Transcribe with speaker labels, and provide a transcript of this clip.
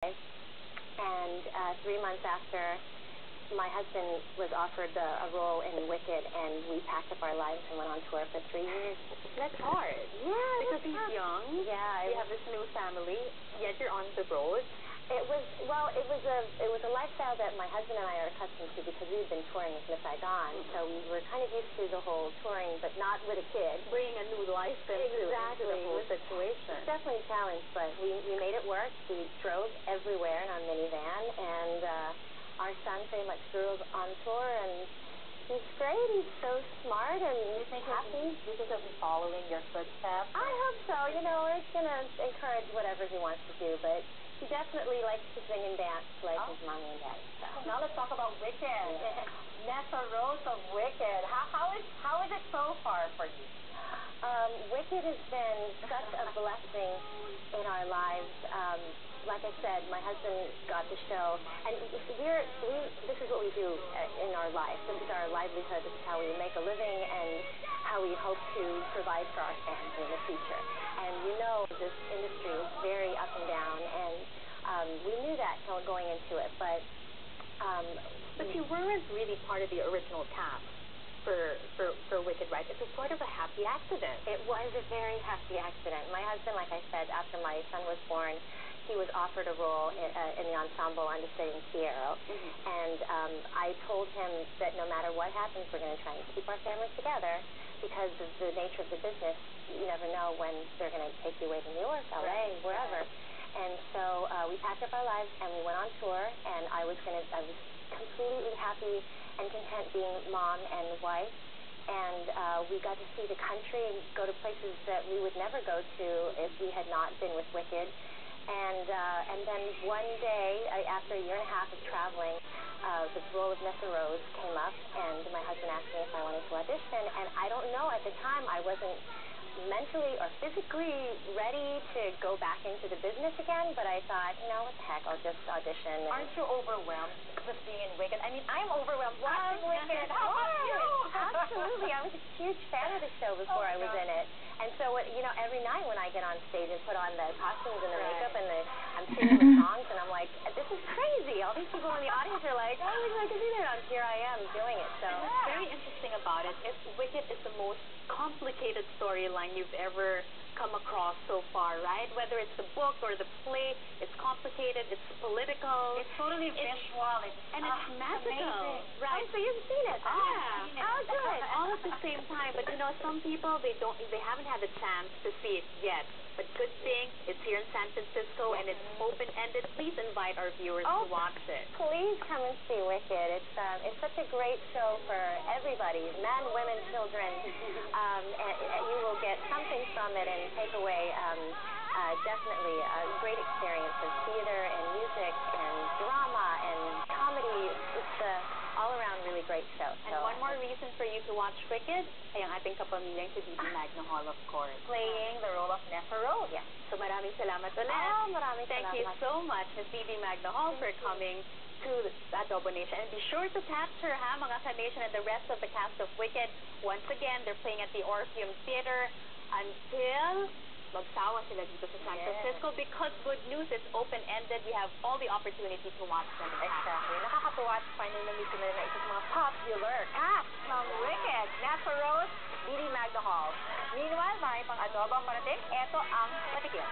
Speaker 1: And 3 months after, my husband was offered a role in Wicked, and we packed up our lives and went on tour for 3 years.
Speaker 2: That's hard.
Speaker 1: Yeah,
Speaker 2: Because he's young.
Speaker 1: Yeah,
Speaker 2: You have this new family, yet you're on the road.
Speaker 1: It was a lifestyle that my husband and I are accustomed to because we had been touring with Miss Saigon, so we were kind of used to the whole touring, but not with a kid.
Speaker 2: Bringing a new life into the whole situation.
Speaker 1: It's definitely a challenge, but we made it work. We drove everywhere in our minivan, and our son pretty much grew up on tour, and he's great. He's so smart and happy.
Speaker 2: Do you think he'll be following your footsteps?
Speaker 1: I hope so. You know, we're going to encourage whatever he wants to do, but he definitely likes to sing and dance like his mommy and daddy. So.
Speaker 2: Now let's talk about Wicked.
Speaker 1: Yeah.
Speaker 2: Nessarose of Wicked. How is it so far for you?
Speaker 1: Wicked has been such a blessing in our lives. Like I said, my husband got the show, and this is what we do in our life. This is our livelihood. This is how we make a living and how we hope to provide for our family in the future. And you know, this industry is very up and down, and we knew that going into it, but
Speaker 2: you weren't really part of the original cast for Wicked, right? It was sort of a happy accident.
Speaker 1: It was a very happy accident. My husband, like I said, after my son was born, he was offered a role in the ensemble understudying Piero, and I told him that no matter what happens, we're going to try and keep our family together because of the nature of the business. You never know when they're going to take you away to New York, LA, wherever. And so we packed up our lives and we went on tour, and I was completely happy and content being mom and wife, and we got to see the country and go to places that we would never go to if we had not been with Wicked. And then one day, after a year and a half of traveling, the role of Nessarose came up, and my husband asked me if I wanted to audition, and I don't know, at the time I wasn't mentally or physically ready to go back into the business again, but I thought, you know, what the heck, I'll just audition.
Speaker 2: Aren't you overwhelmed just being in Wicked? I mean, I'm overwhelmed watching Wicked. How about you?
Speaker 1: Absolutely. I was a huge fan of the show before I was in it. And so, you know, every night when I get on stage and put on the costumes and the makeup and I'm singing the songs, and I'm like, this is crazy. All these people in the audience are like, oh, we'd like to see that. And here I am doing it. So
Speaker 2: what's very interesting about it is Wicked is the most complicated storyline you've ever come across so far, right? Whether it's the book or the play, it's complicated, it's political.
Speaker 3: It's totally visual. It's
Speaker 2: magical.
Speaker 3: amazing.
Speaker 2: Right.
Speaker 1: Oh, so you've seen it.
Speaker 2: Yeah.
Speaker 1: Oh, good.
Speaker 2: All at the same time. But you know, some people they haven't had the chance to see it yet. But good thing it's here in San Francisco and it's open-ended. Please invite our viewers to watch it.
Speaker 1: Please come and see Wicked. It's such a great show for everybody, men, women, children. And you will get something from it and take away definitely a great experience of theater and music and drama and comedy. It's all-around really great show.
Speaker 2: And one more reason for you to watch Wicked ay ang ating kapamilyang si Deedee Magno Hall, of course, playing the role of Nessarose.
Speaker 1: Yes.
Speaker 2: So maraming salamat ulit.
Speaker 1: Maraming
Speaker 2: Thank
Speaker 1: salamat.
Speaker 2: you so much, Miss Deedee Magno Hall, for coming to the Adobo Nation. And be sure to catch her, mga ka-nation, and the rest of the cast of Wicked. Once again, they're playing at the Orpheum Theater until magsawa sila dito sa San Francisco, because good news, it's open-ended. We have all the opportunity to watch them.
Speaker 1: Exactly. Nakakatuwa at finally namitin na isa sa mga popular cast ng Wicked, Nessarose, Deedee Magno Hall.
Speaker 3: Meanwhile, marami pang adobo ang parating. Ito ang patikim.